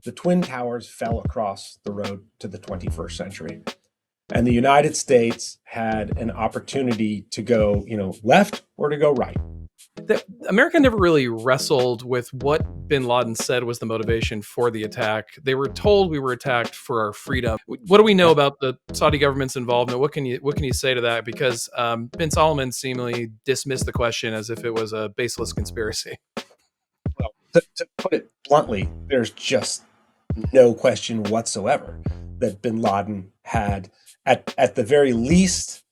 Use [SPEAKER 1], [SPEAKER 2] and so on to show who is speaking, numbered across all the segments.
[SPEAKER 1] the Twin Towers fell across the road to the 21st century. And the United States had an opportunity to go, left or to go right.
[SPEAKER 2] America never really wrestled with what bin Laden said was the motivation for the attack. They were told we were attacked for our freedom. What do we know about the Saudi government's involvement? What can you say to that? Because bin Salman seemingly dismissed the question as if it was a baseless conspiracy.
[SPEAKER 1] Well, to put it bluntly, there's just no question whatsoever that bin Laden had, at the very least,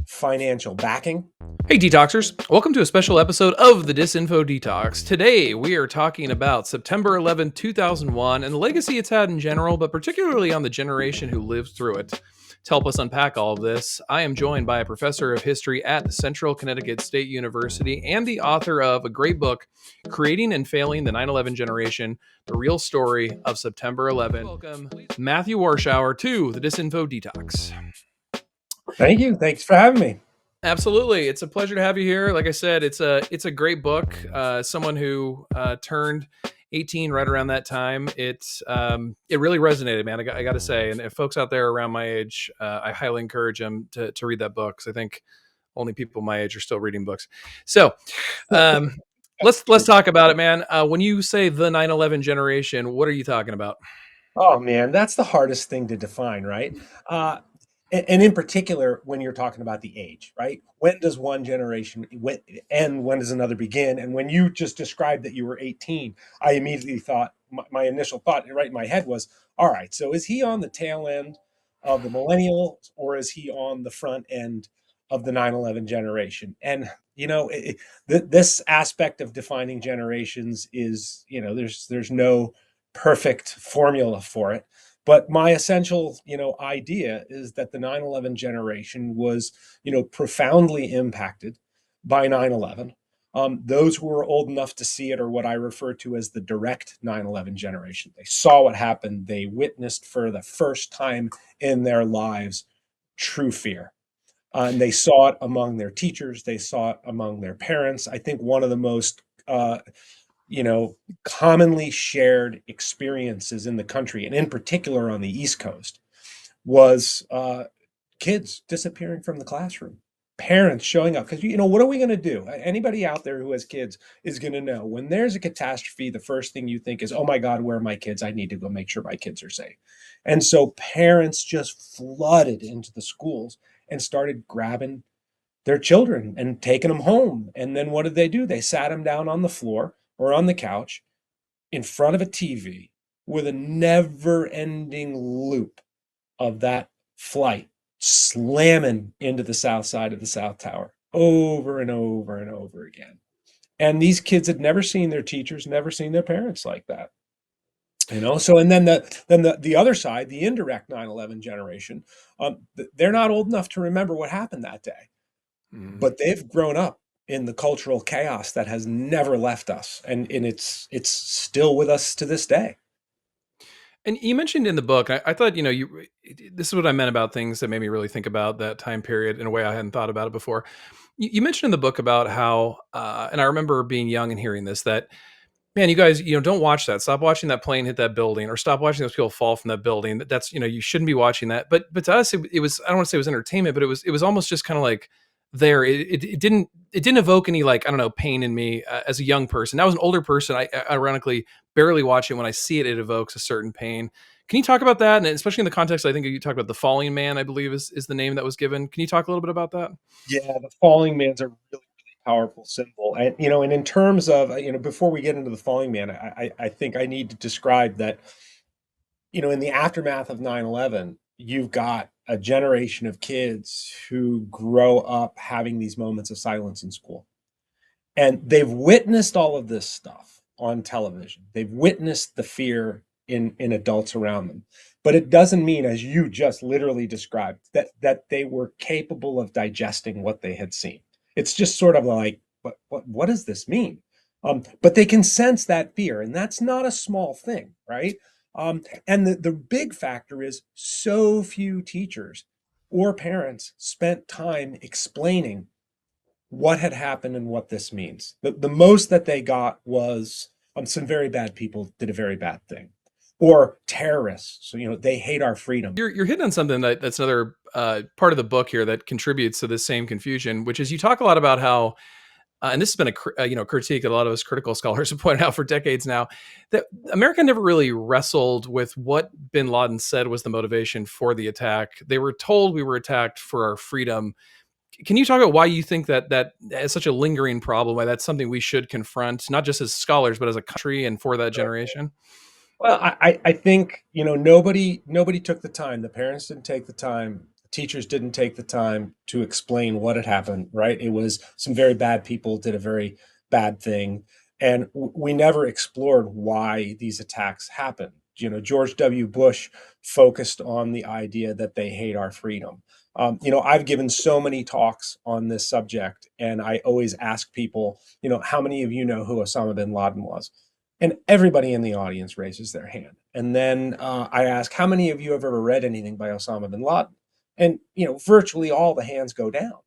[SPEAKER 1] financial backing.
[SPEAKER 2] Hey Detoxers, welcome to a special episode of the Disinfo Detox. Today we are talking about September 11, 2001 and the legacy it's had in general, but particularly on the generation who lived through it. To help us unpack all of this, I am joined by a professor of history at Central Connecticut State University and the author of a great book, Creating and Failing the 9/11 Generation, The Real Story of September 11. Welcome, Matthew Warshauer, to the Disinfo Detox.
[SPEAKER 1] Thank you. Thanks for having me.
[SPEAKER 2] Absolutely, it's a pleasure to have you here. Like I said, it's a great book. Someone who turned 18 right around that time. It really resonated, man. I got to say, and if folks out there around my age, I highly encourage them to read that book, because I think only people my age are still reading books. So let's talk about it, man. When you say the 9/11 generation, what are you talking about?
[SPEAKER 1] Oh man, that's the hardest thing to define, right? And in particular, when you're talking about the age, right? When does one generation end? When does another begin? And when you just described that you were 18, I immediately thought, my initial thought right in my head was, all right, so is he on the tail end of the millennials, or is he on the front end of the 9/11 generation? And, this aspect of defining generations is, there's no perfect formula for it. But my essential, idea is that the 9/11 generation was, profoundly impacted by 9/11. Those who were old enough to see it are what I refer to as the direct 9/11 generation. They saw what happened. They witnessed for the first time in their lives true fear. And they saw it among their teachers. They saw it among their parents. I think one of the most commonly shared experiences in the country, and in particular on the East Coast, was kids disappearing from the classroom, parents showing up. Because, what are we going to do? Anybody out there who has kids is going to know when there's a catastrophe, the first thing you think is, oh my God, where are my kids? I need to go make sure my kids are safe. And so parents just flooded into the schools and started grabbing their children and taking them home. And then what did they do? They sat them down on the floor or on the couch in front of a TV with a never-ending loop of that flight slamming into the south side of the South Tower over and over and over again. And these kids had never seen their teachers, never seen their parents like that. So, and then the other side, the indirect 9/11 generation, they're not old enough to remember what happened that day, but they've grown up in the cultural chaos that has never left us, and it's still with us to this day.
[SPEAKER 2] And you mentioned in the book, I thought, this is what I meant about things that made me really think about that time period in a way I hadn't thought about it before. You mentioned in the book about how, and I remember being young and hearing this, that, man, you guys, don't watch that. Stop watching that plane hit that building, or stop watching those people fall from that building. That's, you shouldn't be watching that. But to us, it was, I don't want to say it was entertainment, but it was almost just kind of like there. It didn't evoke any, like, I don't know, pain in me as a young person. Now as an older person, I ironically barely watch it. When I see it, it evokes a certain pain. Can you talk about that? And especially in the context, I think you talked about the falling man, I believe is the name that was given. Can you talk a little bit about that?
[SPEAKER 1] Yeah, the falling man's a really powerful symbol. And in terms of, before we get into the falling man, I think I need to describe that, in the aftermath of 9/11, you've got a generation of kids who grow up having these moments of silence in school. And they've witnessed all of this stuff on television. They've witnessed the fear in adults around them. But it doesn't mean, as you just literally described, that they were capable of digesting what they had seen. It's just sort of like, what does this mean? But they can sense that fear, and that's not a small thing, right? And the big factor is so few teachers or parents spent time explaining what had happened and what this means. The most that they got was some very bad people did a very bad thing. or terrorists. So, they hate our freedom.
[SPEAKER 2] You're hitting on something that's another part of the book here that contributes to this same confusion, which is you talk a lot about how, and this has been a critique that a lot of us critical scholars have pointed out for decades now, that America never really wrestled with what Bin Laden said was the motivation for the attack. They were told we were attacked for our freedom. Can you talk about why you think that is such a lingering problem? Why that's something we should confront, not just as scholars, but as a country and for that generation?
[SPEAKER 1] Well, I think, nobody took the time. The parents didn't take the time. The teachers didn't take the time to explain what had happened, right? It was some very bad people did a very bad thing. And we never explored why these attacks happened. George W. Bush focused on the idea that they hate our freedom. I've given so many talks on this subject, and I always ask people, how many of you know who Osama bin Laden was? And everybody in the audience raises their hand. And then I ask, how many of you have ever read anything by Osama bin Laden? And, virtually all the hands go down.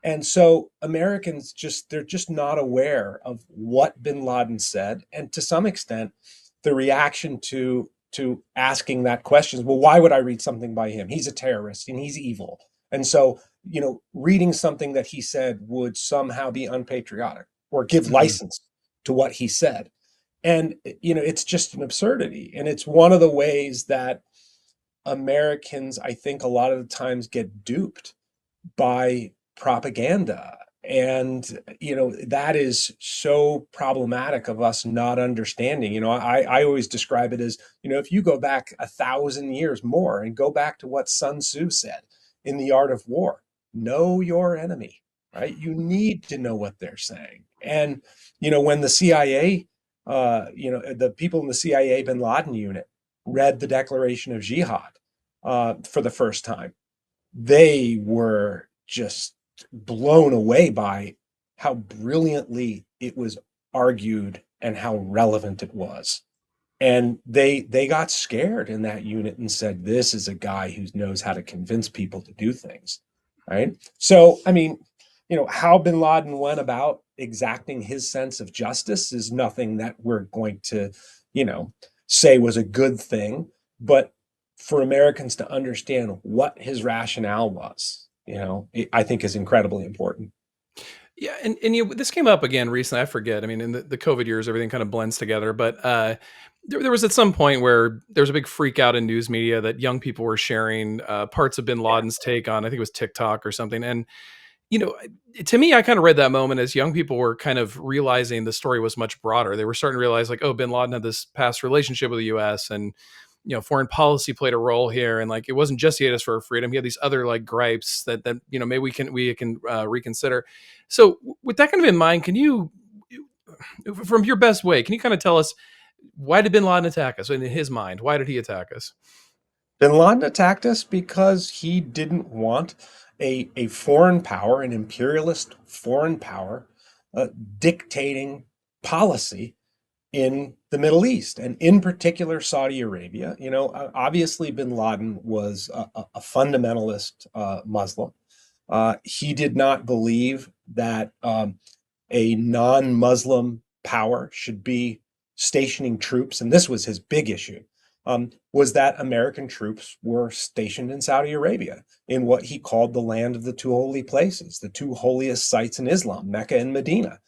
[SPEAKER 1] And so Americans they're just not aware of what bin Laden said. And to some extent, the reaction to asking that question is, well, why would I read something by him? He's a terrorist and he's evil. And so, reading something that he said would somehow be unpatriotic or give
[SPEAKER 2] Mhm.
[SPEAKER 1] license to what he said. And, it's just an absurdity. And it's one of the ways that Americans, I think, a lot of the times get duped by propaganda. And, that is so problematic of us not understanding. I always describe it as, if you go back 1,000 years more and go back to what Sun Tzu said in The Art of War, know your enemy, right? You need to know what they're saying. And, when the CIA, the people in the CIA bin Laden unit read the Declaration of Jihad for the first time, they were just blown away by how brilliantly it was argued and how relevant it was. And they got scared in that unit and said, this is a guy who knows how to convince people to do things, right? So, I mean, how bin Laden went about exacting his sense of justice is nothing that we're going to, you know, say was a good thing. But for Americans to understand what his rationale was, I think is incredibly important.
[SPEAKER 2] Yeah, and this came up again recently. I forget. I mean, in the COVID years, everything kind of blends together. But there was at some point where there was a big freak out in news media that young people were sharing parts of Bin
[SPEAKER 1] Yeah.
[SPEAKER 2] Laden's take on, I think it was TikTok or something. And you know, to me, I kind of read that moment as young people were kind of realizing the story was much broader. They were starting to realize, like, oh, Bin Laden had this past relationship with the U.S. and foreign policy played a role here, and like it wasn't just he had us for freedom. He had these other like gripes that maybe we can reconsider. So with that kind of in mind, can you, from your best way, can you kind of tell us why did Bin Laden attack us? In his mind, why did he attack us?
[SPEAKER 1] Bin Laden attacked us because he didn't want a foreign power, an imperialist foreign power, dictating policy in the Middle East, and in particular Saudi Arabia. Obviously bin Laden was a fundamentalist Muslim. He did not believe that a non-Muslim power should be stationing troops, and this was his big issue, was that American troops were stationed in Saudi Arabia in what he called the land of the two holy places, the two holiest sites in Islam, Mecca and Medina.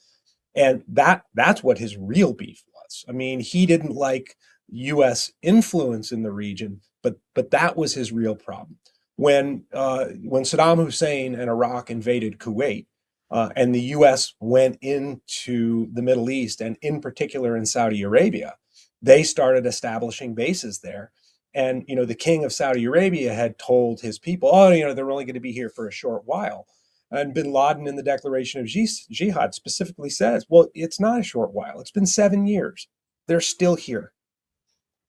[SPEAKER 1] And that's what his real beef was. I mean, he didn't like U.S. influence in the region, but that was his real problem. When Saddam Hussein and Iraq invaded Kuwait, and the U.S. went into the Middle East, and in particular in Saudi Arabia, they started establishing bases there. And the king of Saudi Arabia had told his people, "Oh, they're only going to be here for a short while." And bin Laden in the Declaration of Jihad specifically says, well, it's not a short while. It's been 7 years. They're still here.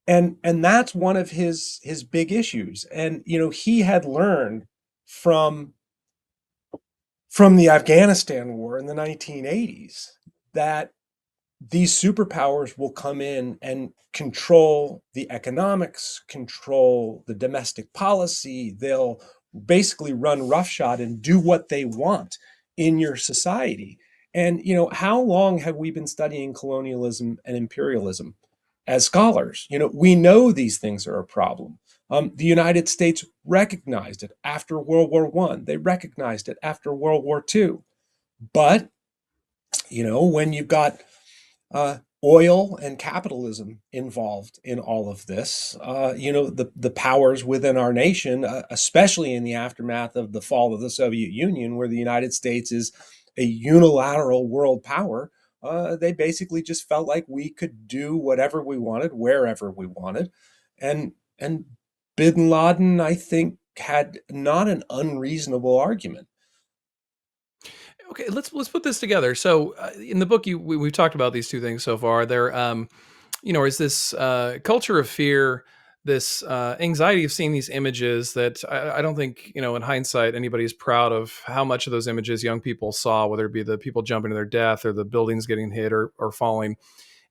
[SPEAKER 1] And that's one of his big issues. And he had learned from the Afghanistan war in the 1980s that these superpowers will come in and control the economics, control the domestic policy. They'll basically run roughshod and do what they want in your society. And how long have we been studying colonialism and imperialism? as scholars. We know these things are a problem. The United States recognized it after World War One. They recognized it after World War Two. But when you've got oil and capitalism involved in all of this, the powers within our nation, especially in the aftermath of the fall of the Soviet Union, where the United States is a unilateral world power, they basically just felt like we could do whatever we wanted, wherever we wanted. And Bin Laden, I think, had not an unreasonable argument.
[SPEAKER 2] Okay, let's put this together. So in the book, we've talked about these two things so far. There, is this culture of fear, this anxiety of seeing these images that I don't think, in hindsight, anybody's proud of how much of those images young people saw, whether it be the people jumping to their death or the buildings getting hit or falling.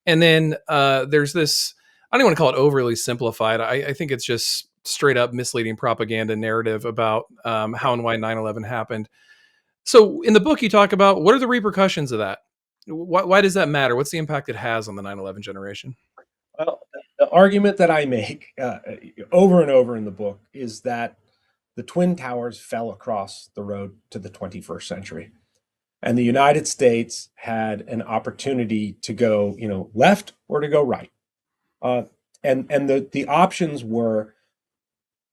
[SPEAKER 2] And then there's this, I don't want to call it overly simplified. I think it's just straight up misleading propaganda narrative about how and why 9/11 happened. So in the book, you talk about what are the repercussions of that? Why does that matter? What's the impact it has on the 9/11 generation?
[SPEAKER 1] Well, the argument that I make over and over in the book is that the Twin Towers fell across the road to the 21st century. And the United States had an opportunity to go, left or to go right. Uh, and the options were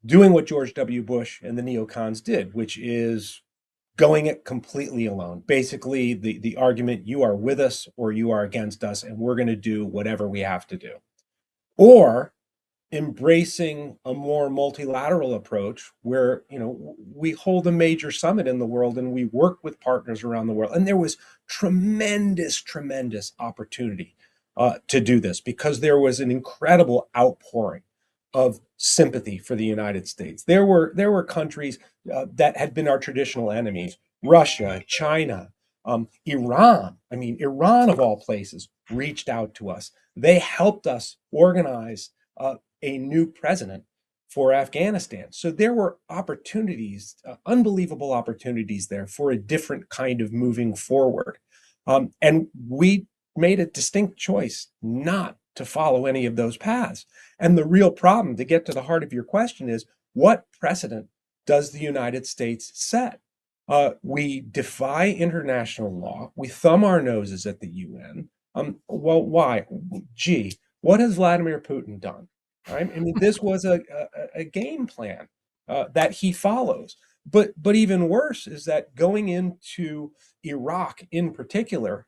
[SPEAKER 1] doing what George W. Bush and the neocons did, which is going it completely alone. Basically, the argument, you are with us or you are against us, and we're going to do whatever we have to do. Or embracing a more multilateral approach where we hold a major summit in the world and we work with partners around the world. And there was tremendous opportunity to do this, because there was an incredible outpouring of sympathy for the United States. There were countries that had been our traditional enemies: Russia, China, Iran. I mean, Iran of all places reached out to us. They helped us organize a new president for Afghanistan. So there were opportunities, unbelievable opportunities there for a different kind of moving forward. And we made a distinct choice not to follow any of those paths. And the real problem, to get to the heart of your question, is what precedent does the United States set? We defy international law. We thumb our noses at the UN. Well, why? Gee, what has Vladimir Putin done? Right? I mean, this was a game plan that he follows. But even worse is that going into Iraq in particular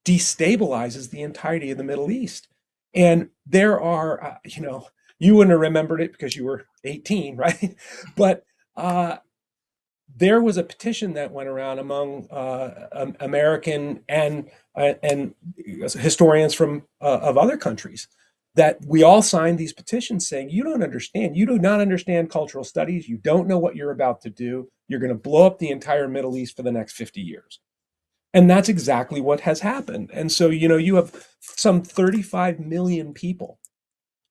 [SPEAKER 1] destabilizes the entirety of the Middle East. And there are, you wouldn't have remembered it because you were 18, right? But there was a petition that went around among American and historians from of other countries, that we all signed these petitions saying, you don't understand. You do not understand cultural studies. You don't know what you're about to do. You're going to blow up the entire Middle East for the next 50 years. And that's exactly what has happened. And so, you have some 35 million people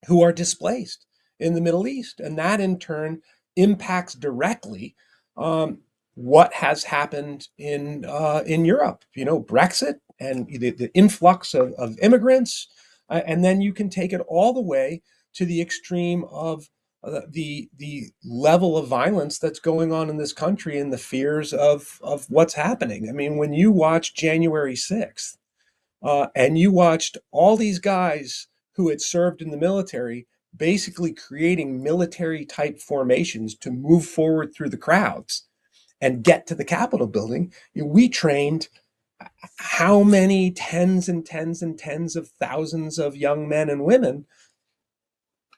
[SPEAKER 1] who are displaced in the Middle East. And that in turn impacts directly what has happened in Europe. Brexit and the influx of immigrants. And then you can take it all the way to the extreme of the level of violence that's going on in this country and the fears of what's happening. I mean, when you watch January 6th, and you watched all these guys who had served in the military basically creating military type formations to move forward through the crowds and get to the Capitol building, we trained how many tens and tens and tens of thousands of young men and women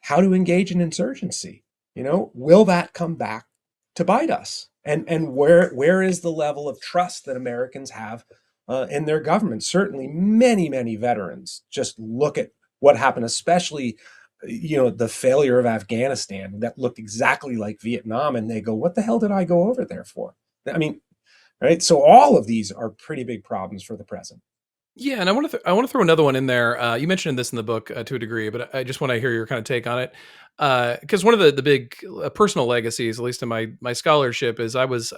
[SPEAKER 1] how to engage in insurgency. Will that come back to bite us? And where is the level of trust that Americans have in their government? Certainly, many veterans just look at what happened, especially the failure of Afghanistan that looked exactly like Vietnam, and they go, "What the hell did I go over there for?" I mean, right? So all of these are pretty big problems for the present.
[SPEAKER 2] Yeah, and I want to throw another one in there. You mentioned this in the book to a degree, but I just want to hear your kind of take on it. Because one of the big personal legacies, at least in my scholarship, is I was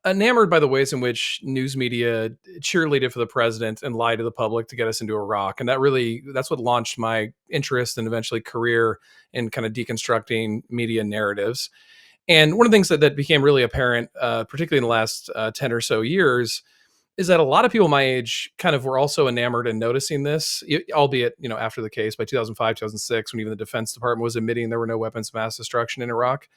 [SPEAKER 2] enamored by the ways in which news media cheerleaded for the president and lied to the public to get us into Iraq, and that's what launched my interest and eventually career in kind of deconstructing media narratives. And one of the things that became really apparent, particularly in the last 10 or so years, is that a lot of people my age kind of were also enamored and noticing this, albeit, after the case by 2005, 2006, when even the Defense Department was admitting there were no weapons of mass destruction in Iraq.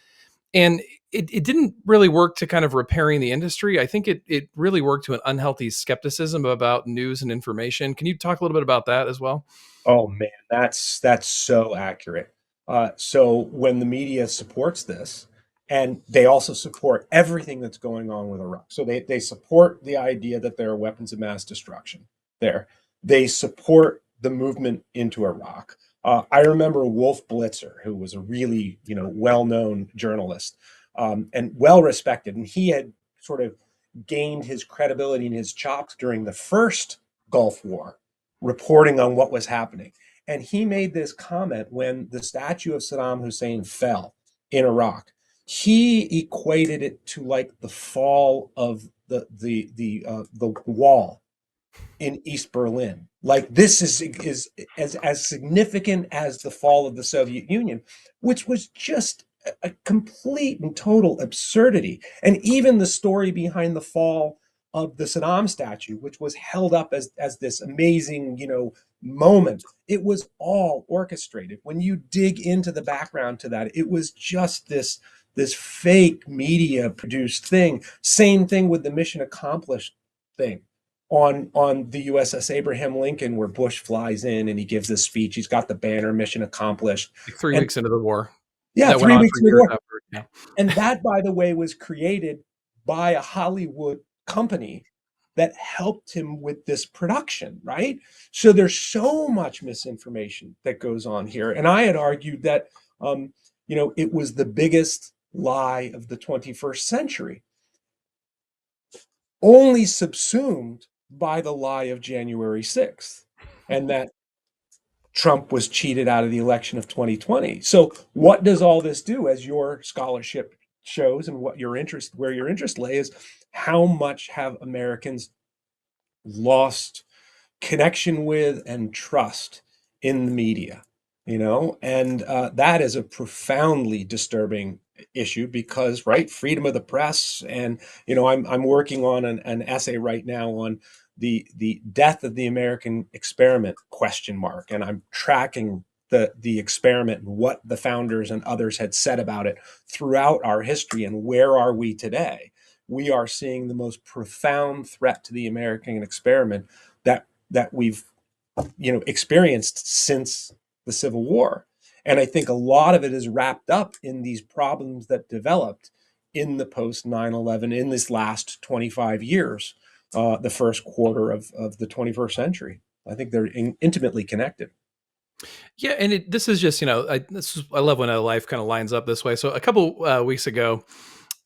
[SPEAKER 2] And it didn't really work to kind of repairing the industry. I think it really worked to an unhealthy skepticism about news and information. Can you talk a little bit about that as well?
[SPEAKER 1] Oh man, that's so accurate. So when the media supports this, and they also support everything that's going on with Iraq, so they support the idea that there are weapons of mass destruction there. They support the movement into Iraq. I remember Wolf Blitzer, who was a really well-known journalist and well respected, and he had sort of gained his credibility and his chops during the first Gulf War reporting on what was happening. And he made this comment when the statue of Saddam Hussein fell in Iraq. He equated it to like the fall of the wall in East Berlin. Like this is as significant as the fall of the Soviet Union, which was just a complete and total absurdity. And even the story behind the fall of the Saddam statue, which was held up as this amazing, moment, it was all orchestrated. When you dig into the background to that, it was just this fake media produced thing. Same thing with the mission accomplished thing on the USS Abraham Lincoln, where Bush flies in and he gives this speech. He's got the banner, mission accomplished.
[SPEAKER 2] Like 3
[SPEAKER 1] And
[SPEAKER 2] weeks into the war.
[SPEAKER 1] yeah,
[SPEAKER 2] That went
[SPEAKER 1] three
[SPEAKER 2] on
[SPEAKER 1] weeks
[SPEAKER 2] for years
[SPEAKER 1] before.
[SPEAKER 2] after. Yeah.
[SPEAKER 1] And that, by the way, was created by a Hollywood company that helped him with this production, right? So there's so much misinformation that goes on here. And I had argued that, it was the biggest lie of the 21st century, only subsumed by the lie of January 6th, and that Trump was cheated out of the election of 2020. So what does all this do, as your scholarship shows and where your interest lay, is how much have Americans lost connection with and trust in the media, and that is a profoundly disturbing issue because, right, freedom of the press. And I'm working on an essay right now on the death of the American experiment, question mark, and I'm tracking the experiment and what the founders and others had said about it throughout our history. And where are we today? We are seeing the most profound threat to the American experiment that we've experienced since the Civil War. And I think a lot of it is wrapped up in these problems that developed in the post 9/11, in this last 25 years, the first quarter of the 21st century. I think they're intimately connected.
[SPEAKER 2] Yeah, and this is just I love when a life kind of lines up this way. So a couple weeks ago,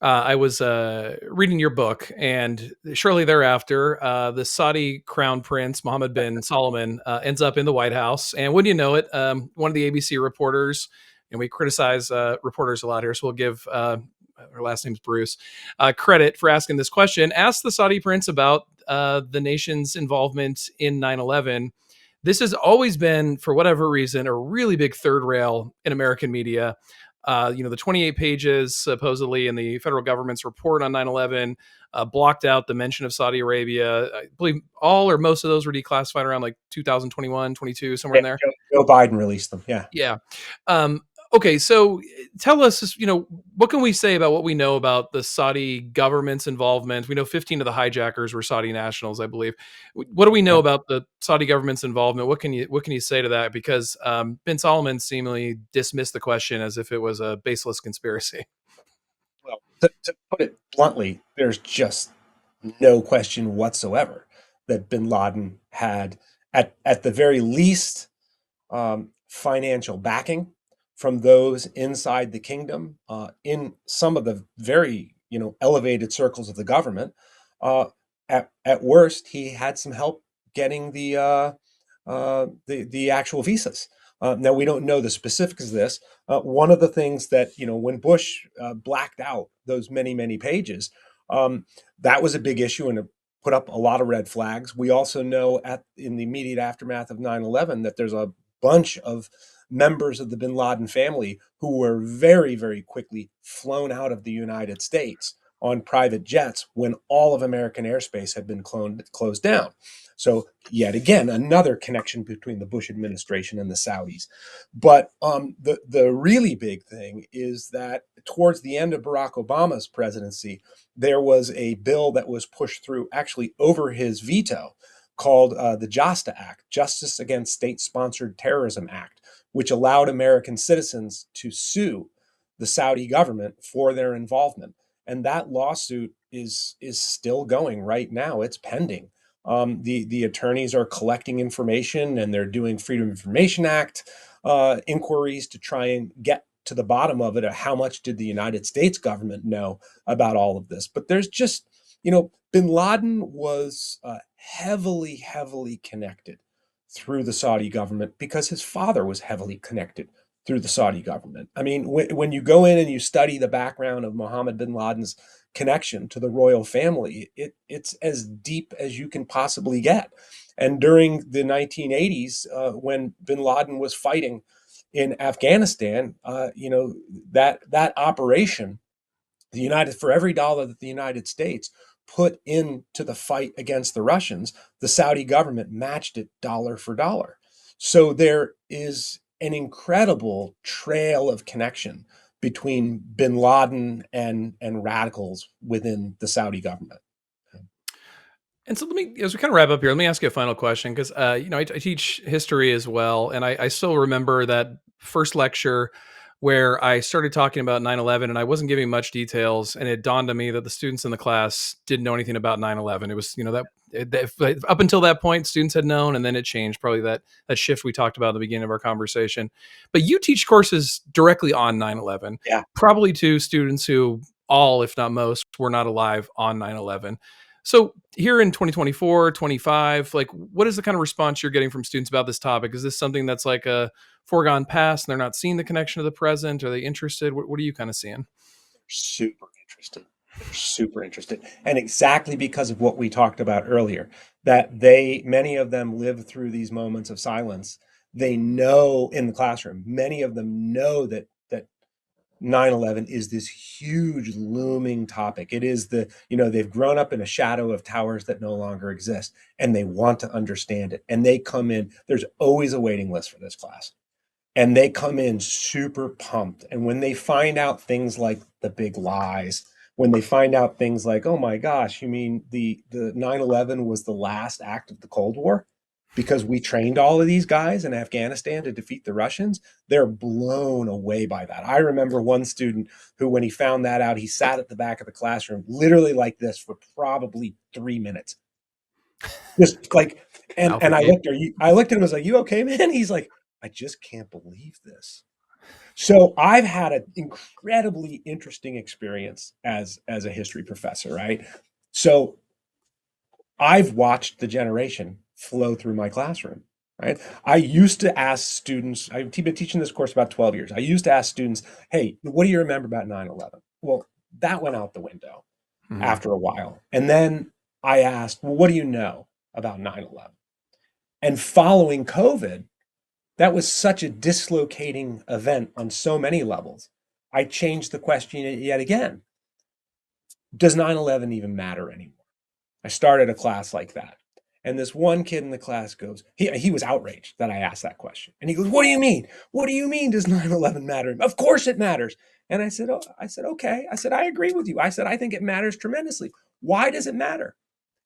[SPEAKER 2] I was reading your book, and shortly thereafter, the Saudi crown prince Mohammed bin Salman ends up in the White House, and wouldn't you know it, one of the ABC reporters, and we criticize reporters a lot here, so we'll give. Her last name's Bruce. Credit for asking this question. Asked the Saudi prince about the nation's involvement in 9/11. This has always been, for whatever reason, a really big third rail in American media. The 28 pages supposedly in the federal government's report on 9/11 blocked out the mention of Saudi Arabia. I believe all or most of those were declassified around like 2021, 22, somewhere
[SPEAKER 1] Yeah,
[SPEAKER 2] in there.
[SPEAKER 1] Joe Biden released them. Yeah.
[SPEAKER 2] Yeah. Um, okay, so tell us, what can we say about what we know about the Saudi government's involvement? We know 15 of the hijackers were Saudi nationals, I believe. What do we know
[SPEAKER 1] Yeah.
[SPEAKER 2] about the Saudi government's involvement? What can you say to that? Because bin Salman seemingly dismissed the question as if it was a baseless conspiracy.
[SPEAKER 1] Well, to put it bluntly, there's just no question whatsoever that bin Laden had, at the very least, financial backing from those inside the kingdom, in some of the very elevated circles of the government. Uh, at worst, he had some help getting the actual visas. Now we don't know the specifics of this. One of the things that when Bush blacked out those many pages, That was a big issue and it put up a lot of red flags. We also know in the immediate aftermath of 9/11 that there's a bunch of members of the bin Laden family who were very, very quickly flown out of the United States on private jets when all of American airspace had been closed down. So yet again, another connection between the Bush administration and the Saudis. But the really big thing is that towards the end of Barack Obama's presidency, there was a bill that was pushed through actually over his veto called the JASTA Act, Justice Against State-Sponsored Terrorism Act, which allowed American citizens to sue the Saudi government for their involvement. And that lawsuit is still going right now. It's pending. The attorneys are collecting information and they're doing Freedom of Information Act inquiries to try and get to the bottom of it. How much did the United States government know about all of this? But there's just, bin Laden was heavily, heavily connected through the Saudi government because his father was heavily connected through the Saudi government. I mean, when you go in and you study the background of Mohammed bin Laden's connection to the royal family, it's as deep as you can possibly get. And during the 1980s, when bin Laden was fighting in Afghanistan, that operation, for every dollar that the United States put into the fight against the Russians, the Saudi government matched it dollar for dollar. So there is an incredible trail of connection between bin Laden and radicals within the Saudi government.
[SPEAKER 2] And so as we kind of wrap up here, let me ask you a final question because, I teach history as well. And I still remember that first lecture where I started talking about 9/11 and I wasn't giving much details. And it dawned on me that the students in the class didn't know anything about 9/11. It was, up until that point, students had known, and then it changed, probably that shift we talked about at the beginning of our conversation. But you teach courses directly on 9/11,
[SPEAKER 1] Yeah.
[SPEAKER 2] probably to students who all, if not most, were not alive on 9/11. So here in 2024, 25, like what is the kind of response you're getting from students about this topic? Is this something that's like a foregone past and they're not seeing the connection to the present? Are they interested? What are you kind of seeing?
[SPEAKER 1] Super interested. They're super interested. And exactly because of what we talked about earlier, that many of them live through these moments of silence. They know in the classroom, many of them know that 9/11 is this huge looming topic. It is they've grown up in a shadow of towers that no longer exist and they want to understand it. And they come in, there's always a waiting list for this class. And they come in super pumped. And when they find out things like the big lies, when they find out things like, oh my gosh, you mean the 9/11 was the last act of the Cold War? Because we trained all of these guys in Afghanistan to defeat the Russians, they're blown away by that. I remember one student who, when he found that out, he sat at the back of the classroom, literally like this for probably 3 minutes. Just like, and
[SPEAKER 2] Alpha Kate.
[SPEAKER 1] I looked at him, I was like, you okay, man? He's like, I just can't believe this. So I've had an incredibly interesting experience as a history professor, right? So I've watched the generation flow through my classroom, right? I used to ask students, I've been teaching this course about 12 years. I used to ask students, hey, what do you remember about 9/11? Well, that went out the window
[SPEAKER 2] Mhm.
[SPEAKER 1] after a while. And then I asked, well, what do you know about 9/11? And following COVID, that was such a dislocating event on so many levels. I changed the question yet again. Does 9/11 even matter anymore? I started a class like that. And this one kid in the class goes, he was outraged that I asked that question. And he goes, what do you mean? What do you mean does 9/11 matter? Of course it matters. And I said, okay. I said, I agree with you. I said, I think it matters tremendously. Why does it matter?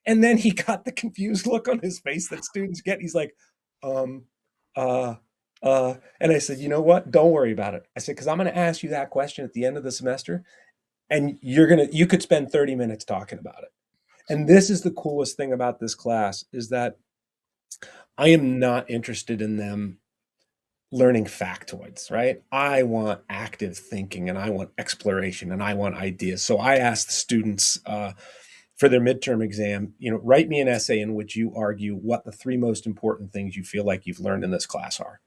[SPEAKER 1] And then he got the confused look on his face that students get. He's like, um, uh, and I said, you know what? Don't worry about it. I said, because I'm going to ask you that question at the end of the semester, and you could spend 30 minutes talking about it. And this is the coolest thing about this class is that I am not interested in them learning factoids, right? I want active thinking and I want exploration and I want ideas. So I asked the students for their midterm exam, write me an essay in which you argue what the three most important things you feel like you've learned in this class are.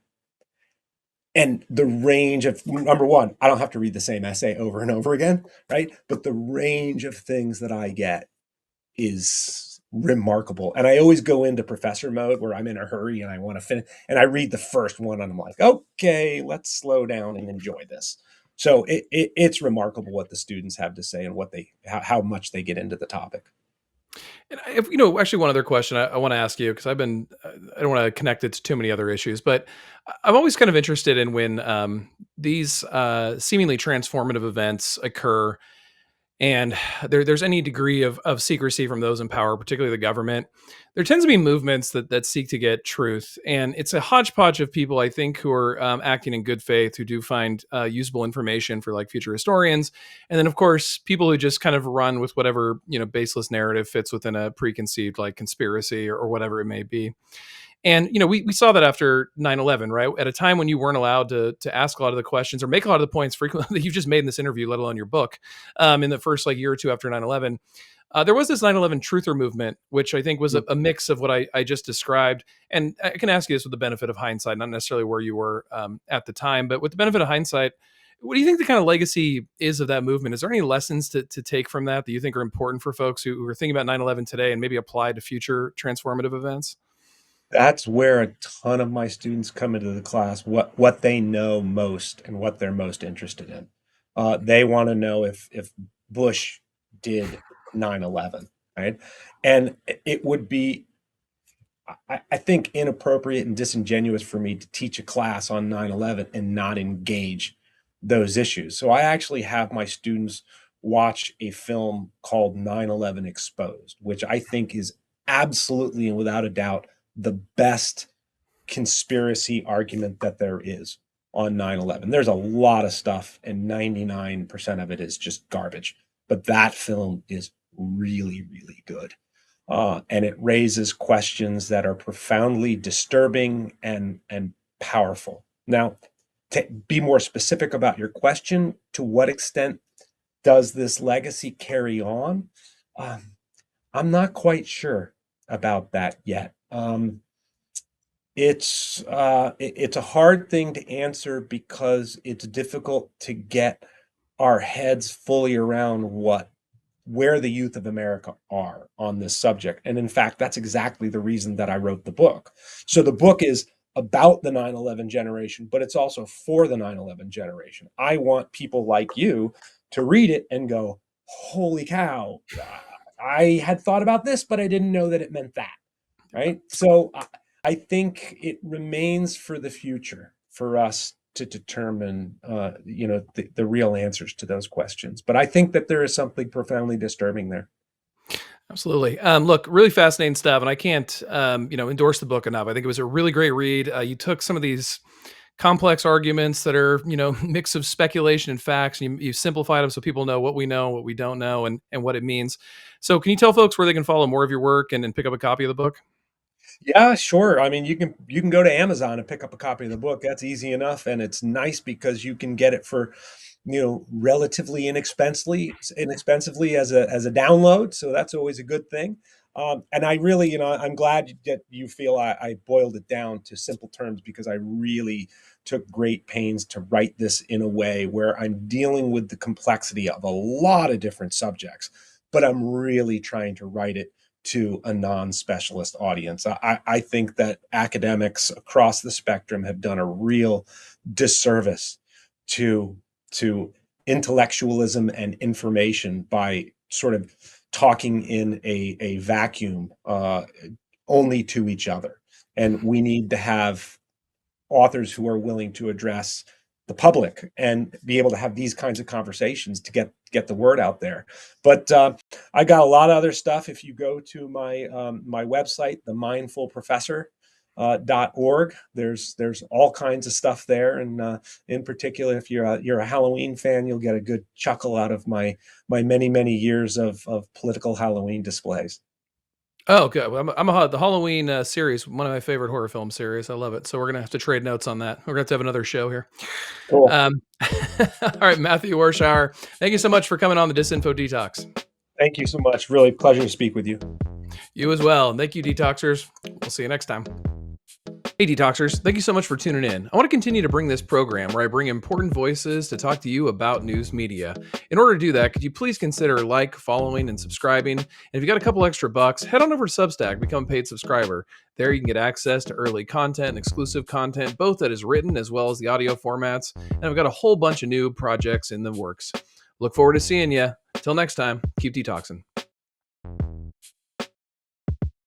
[SPEAKER 1] And the range of, number one, I don't have to read the same essay over and over again, right? But the range of things that I get is remarkable. And I always go into professor mode where I'm in a hurry and I want to finish. And I read the first one and I'm like, okay, let's slow down and enjoy this. So it's remarkable what the students have to say and how much they get into the topic.
[SPEAKER 2] And actually, one other question I want to ask you, because I don't want to connect it to too many other issues, but I'm always kind of interested in when these seemingly transformative events occur and there's any degree of secrecy from those in power, particularly the government. There tends to be movements that seek to get truth, and it's a hodgepodge of people, I think, who are acting in good faith, who do find usable information for like future historians, and then of course people who just kind of run with whatever baseless narrative fits within a preconceived like conspiracy or whatever it may be. And we saw that after 9/11, right? At a time when you weren't allowed to ask a lot of the questions or make a lot of the points frequently that you've just made in this interview, let alone your book, in the first like year or two after 9/11. There was this 9/11 truther movement, which I think was a mix of what I just described. And I can ask you this with the benefit of hindsight, not necessarily where you were at the time, but with the benefit of hindsight, what do you think the kind of legacy is of that movement? Is there any lessons to take from that you think are important for folks who are thinking about 9/11 today and maybe apply to future transformative events?
[SPEAKER 1] That's where a ton of my students come into the class, what they know most and what they're most interested in. They want to know if Bush did 9/11, right? And it would be, I think, inappropriate and disingenuous for me to teach a class on 9/11 and not engage those issues. So I actually have my students watch a film called 9/11 Exposed, which I think is absolutely and without a doubt the best conspiracy argument that there is on 9/11. There's a lot of stuff, and 99% of it is just garbage. But that film is really, really good. And it raises questions that are profoundly disturbing and powerful. Now, to be more specific about your question, to what extent does this legacy carry on? I'm not quite sure about that yet. It's a hard thing to answer because it's difficult to get our heads fully around where the youth of America are on this subject. And in fact, that's exactly the reason that I wrote the book. So the book is about the 9/11 generation, but it's also for the 9/11 generation. I want people like you to read it and go, holy cow, I had thought about this, but I didn't know that it meant that. Right. So I think it remains for the future for us to determine, the real answers to those questions. But I think that there is something profoundly disturbing there.
[SPEAKER 2] Absolutely. Look, really fascinating stuff, and I can't, endorse the book enough. I think it was a really great read. You took some of these complex arguments that are, mix of speculation and facts, and you simplified them so people know, what we don't know, and what it means. So, can you tell folks where they can follow more of your work and pick up a copy of the book?
[SPEAKER 1] Yeah, sure. I mean, you can go to Amazon and pick up a copy of the book. That's easy enough, and it's nice because you can get it for, relatively inexpensively as a download. So that's always a good thing. And I really, I'm glad that you feel I boiled it down to simple terms because I really took great pains to write this in a way where I'm dealing with the complexity of a lot of different subjects, but I'm really trying to write it to a non-specialist audience. I think that academics across the spectrum have done a real disservice to intellectualism and information by sort of talking in a vacuum, only to each other. And we need to have authors who are willing to address the public and be able to have these kinds of conversations to get the word out there. But I got a lot of other stuff. If you go to my website, themindfulprofessor.org, there's all kinds of stuff there. And in particular, if you're a Halloween fan, you'll get a good chuckle out of my many years of political Halloween displays.
[SPEAKER 2] Oh, good. Well, the Halloween series, one of my favorite horror film series. I love it. So we're gonna have to trade notes on that. We're gonna have to have another show here.
[SPEAKER 1] Cool.
[SPEAKER 2] All right, Matthew Warshauer, thank you so much for coming on the Disinfo Detox.
[SPEAKER 1] Thank you so much. Really pleasure to speak with you.
[SPEAKER 2] You as well. And thank you, detoxers. We'll see you next time. Hey, Detoxers, thank you so much for tuning in. I want to continue to bring this program where I bring important voices to talk to you about news media. In order to do that, could you please consider following, and subscribing? And if you got a couple extra bucks, head on over to Substack, become a paid subscriber. There you can get access to early content and exclusive content, both that is written as well as the audio formats. And I've got a whole bunch of new projects in the works. Look forward to seeing you. Till next time, keep detoxing.